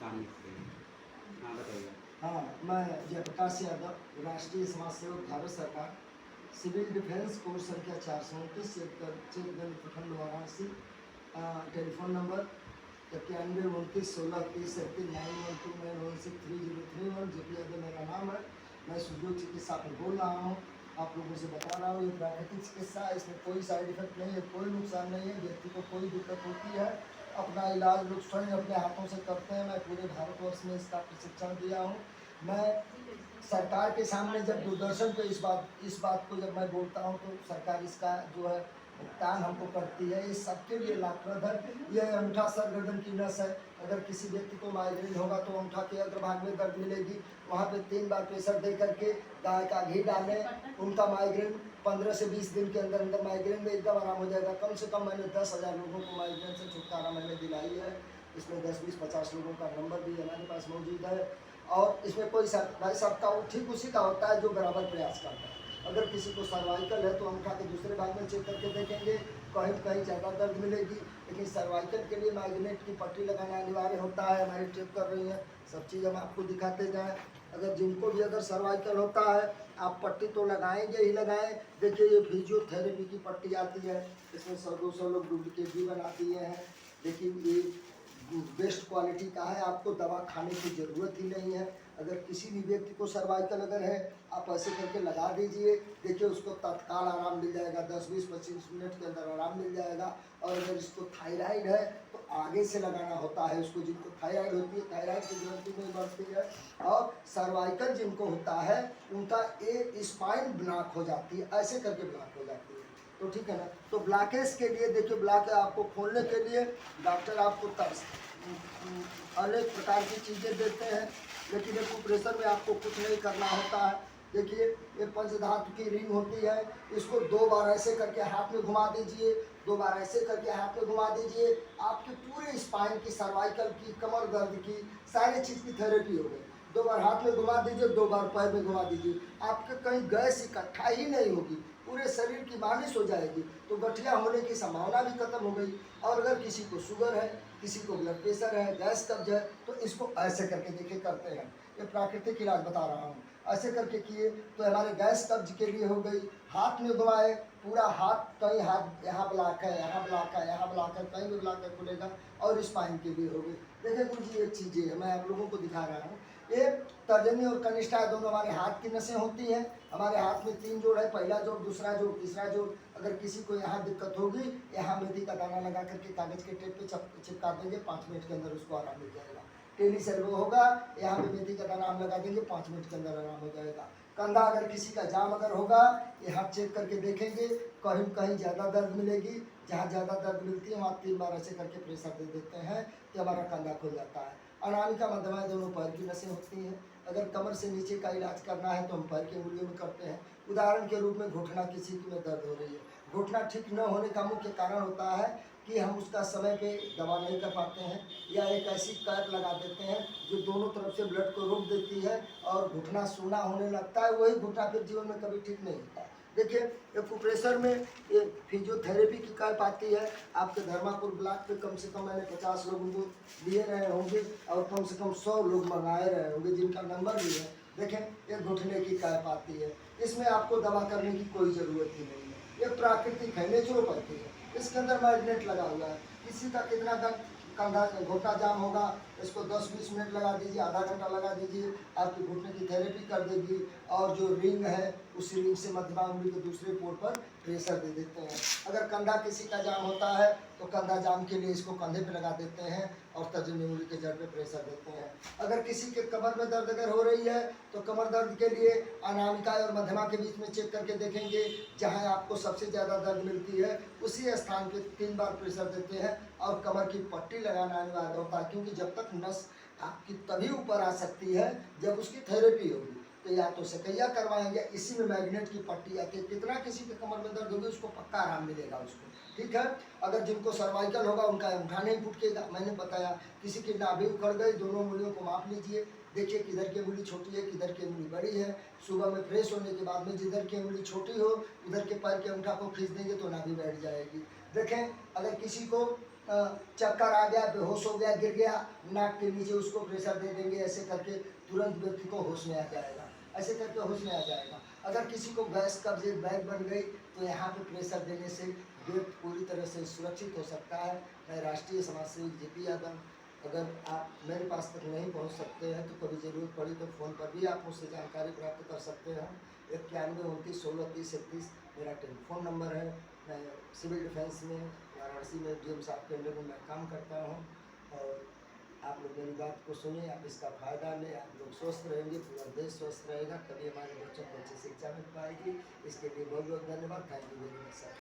सामने से। हाँ बताइए। हाँ, मैं जयप्रकाश यादव, राष्ट्रीय समाज सेवक, भारत सरकार, सिविल डिफेंस कोर्स संख्या 429, चेकगंज प्रखंड Varanasi. Telephone number 91 29 16 31 912 916 3031। JP Yadav मेरा नाम है। मैं सुजोग चिकित्सा पर बोल रहा हूँ। आप लोगों से बता रहा हूँ, ये प्राकृतिक चिकित्सा है, इसमें कोई साइड इफेक्ट नहीं है, कोई नुकसान नहीं है। व्यक्ति को कोई दिक्कत होती है, अपना इलाज लोग स्वयं अपने हाथों से करते हैं। मैं पूरे भारतवर्ष में इसका प्रशिक्षण दिया हूँ। मैं सरकार के सामने जब दूरदर्शन पे इस बात को जब मैं बोलता हूँ तो सरकार इसका जो है भुगतान हमको करती है। ये सबके लिए लाभप्रद है। यह अंगूठा सर गर्दन की नस है। अगर किसी व्यक्ति को माइग्रेन होगा तो अंगूठा के अग्रभाग में दर्द मिलेगी, वहाँ पे 3 बार प्रेशर दे करके गाय का घी डालें, उनका माइग्रेन 15 से 20 दिन के अंदर अंदर माइग्रेन में एकदम आराम हो जाएगा। कम से कम मैंने 10,000 लोगों को माइग्रेन से छुटकारा मैंने दिलाई है। इसमें 10, 20, 50 लोगों का नंबर भी हमारे पास मौजूद है। और इसमें कोई भाई सबका ठीक उसी का होता है जो बराबर प्रयास करता है। अगर किसी को सर्वाइकल है तो अंगूठा के दूसरे भाग में चेक करके देखेंगे, कहीं कहीं ज़्यादा दर्द मिलेगी। लेकिन सर्वाइकल के लिए मैग्नेट की पट्टी लगाना अनिवार्य होता है। हमारी टेप कर रही है, सब चीज़ हम आपको दिखाते जाएँ। अगर जिनको भी अगर सर्वाइकल होता है, आप पट्टी तो लगाएंगे ही लगाएं। देखिए ये फिजियोथेरेपी की पट्टी आती है, इसमें 100-200 लोग डुप्लीकेट भी बना दिए हैं। लेकिन ये बेस्ट क्वालिटी का है, आपको दवा खाने की ज़रूरत ही नहीं है। अगर किसी भी व्यक्ति को सर्वाइकल अगर है, आप ऐसे करके लगा दीजिए, देखिए उसको तत्काल आराम मिल जाएगा, 10, 20, 25 मिनट के अंदर आराम मिल जाएगा। और अगर इसको थायराइड है तो आगे से लगाना होता है। उसको जिनको थायराइड होती है, थायराइड की ग्रंथि नहीं बढ़ती है। और सर्वाइकल जिनको होता है उनका ए स्पाइन ब्लॉक हो जाती है, ऐसे करके ब्लॉक हो जाती है। तो ठीक है ना। तो ब्लॉकेज के लिए देखिए, ब्लॉक आपको खोलने के लिए डॉक्टर आपको अनेक प्रकार की चीज़ें देते हैं, लेकिन एक ऑपरेशन में आपको कुछ नहीं करना होता है। देखिए ये पंचधातु की रिंग होती है, इसको 2 बार ऐसे करके हाथ में घुमा दीजिए, 2 बार ऐसे करके हाथ में घुमा दीजिए। आपके पूरे स्पाइन की, सर्वाइकल की, कमर दर्द की, सारी चीज़ की थेरेपी हो गई। 2 बार हाथ में घुमा दीजिए, 2 बार पैर में घुमा दीजिए। आपके कहीं गैस इकट्ठा ही नहीं होगी, पूरे शरीर की मालिश हो जाएगी। तो गठिया होने की संभावना भी खत्म हो गई। और अगर किसी को शुगर है, किसी को ब्लड प्रेशर है, गैस कब्ज है, तो इसको ऐसे करके देखिए करते हैं। ये प्राकृतिक इलाज बता रहा हूँ। ऐसे करके किए तो हमारे गैस कब्ज के लिए हो गई। हाथ में घुमाए, पूरा हाथ, कहीं हाथ यहाँ ब्लॉक है, यहाँ ब्लॉक है, यहाँ ब्लॉक है, कहीं भी ब्लॉक है खुलेगा। और स्पाइन के लिए हो गई। देखिए गुरु जी, एक चीज़ है मैं आप लोगों को दिखा रहा हूँ। ये तर्जनी और कनिष्ठा दोनों हमारे हाथ की नसें होती हैं। हमारे हाथ में 3 जोड़ है, पहला जोड़, दूसरा जोड़, तीसरा जोड़। अगर किसी को यहाँ दिक्कत होगी, यहाँ मेथी का दाना लगा करके कागज के टेप पे चिपका देंगे, 5 मिनट के अंदर उसको आराम मिल जाएगा। टेनिस एल्बो होगा, यहाँ पे मेथी का दाना हम लगा देंगे, 5 मिनट के अंदर आराम हो जाएगा। कंधा अगर किसी का जाम अगर होगा, यहाँ चेक करके देखेंगे, कहीं कहीं ज़्यादा दर्द मिलेगी। जहाँ ज़्यादा दर्द मिलती है वहाँ 3 बार ऐसे करके प्रेशर दे देते हैं कि हमारा कंधा खुल जाता है। अनामिका मध्यमा दोनों पैर की नसें होती हैं। अगर कमर से नीचे का इलाज करना है तो हम पैर की उंगलियों में करते हैं। उदाहरण के रूप में घुटना, किसी की में दर्द हो रही है, घुटना ठीक न होने का मुख्य कारण होता है कि हम उसका समय पे दवा नहीं कर पाते हैं, या एक ऐसी कैप लगा देते हैं जो दोनों तरफ से ब्लड को रोक देती है और घुटना सूना होने लगता है। वही घुटना फिर जीवन में कभी ठीक नहीं होता। देखिए एक्यूप्रेशर में ये फिजियोथेरेपी की कैप आती है। आपके धर्मापुर ब्लॉक पे कम से कम मैंने 50 लोगों को दिए रहे होंगे और कम से कम 100 लोग मंगाए रहे होंगे जिनका नंबर भी है। देखें ये घुटने की कैप आती है, इसमें आपको दवा करने की कोई ज़रूरत ही नहीं है। ये प्राकृतिक है, नेचुरोपैथी है। इसके अंदर मैग्नेट लगा हुआ है। किसी का कितना कंधा घुटना जाम होगा, इसको 10-20 मिनट लगा दीजिए, आधा घंटा लगा दीजिए, आपके घुटने की थेरेपी कर देगी। और जो रिंग है उस रिंग से मध्यमा उंगली के दूसरे पोर पर प्रेशर दे देते हैं। अगर कंधा किसी का जाम होता है तो कंधा जाम के लिए इसको कंधे पे लगा देते हैं और तर्जनी उंगली के जड़ पे प्रेशर देते हैं। अगर किसी के कमर में दर्द अगर हो रही है तो कमर दर्द के लिए अनामिका और मध्यमा के बीच में चेक करके देखेंगे, जहां आपको सबसे ज़्यादा दर्द मिलती है उसी स्थान पे 3 बार प्रेशर देते हैं और कमर की पट्टी लगाना अनिवार्य होता है। क्योंकि जब तक नस आपकी तभी ऊपर आ सकती है जब उसकी थेरेपी होगी। तो या तो सकैया करवाएंगे, इसी में मैग्नेट की पट्टी आती है। कितना किसी के कमर में दर्द होगी उसको पक्का आराम मिलेगा उसको, ठीक है। अगर जिनको सर्वाइकल होगा उनका अंगूठा नहीं फुटकेगा। मैंने बताया किसी की नाभि उखड़ गई, दोनों उंगलियों को माप लीजिए, देखिए किधर की उंगली छोटी है किधर की उंगली बड़ी है। सुबह में फ्रेश होने के बाद में जिधर की उंगली छोटी हो उधर के पैर के अंगूठा को खींच देंगे तो नाभि बैठ जाएगी। देखें अगर किसी को चक्कर आ गया, बेहोश हो गया, गिर गया, नाक के नीचे उसको प्रेशर दे देंगे, ऐसे करके तुरंत व्यक्ति को होश में आ जाएगा, ऐसे करके होश में आ जाएगा। अगर किसी को गैस कब्जे बैग बन गई तो यहाँ पे प्रेशर देने से व्यक्ति पूरी तरह से सुरक्षित हो सकता है। मैं राष्ट्रीय समाजसेवी जेपी यादव, अगर आप मेरे पास तक नहीं पहुंच सकते हैं तो कभी ज़रूरत पड़ी तो फ़ोन पर भी आप मुझसे जानकारी प्राप्त कर सकते हैं। 9129163031 मेरा टेलीफोन नंबर है। मैं सिविल डिफेंस में वाराणसी में डीएम साहब के अंडर में मैं काम करता हूँ। और आप लोग मेरी बात को सुनिए, आप इसका फ़ायदा लें, आप लोग स्वस्थ रहेंगे, पूरा देश स्वस्थ रहेगा, तभी हमारे बच्चों को अच्छी शिक्षा मिल पाएगी। इसके लिए बहुत बहुत धन्यवाद। Thank you very much sir.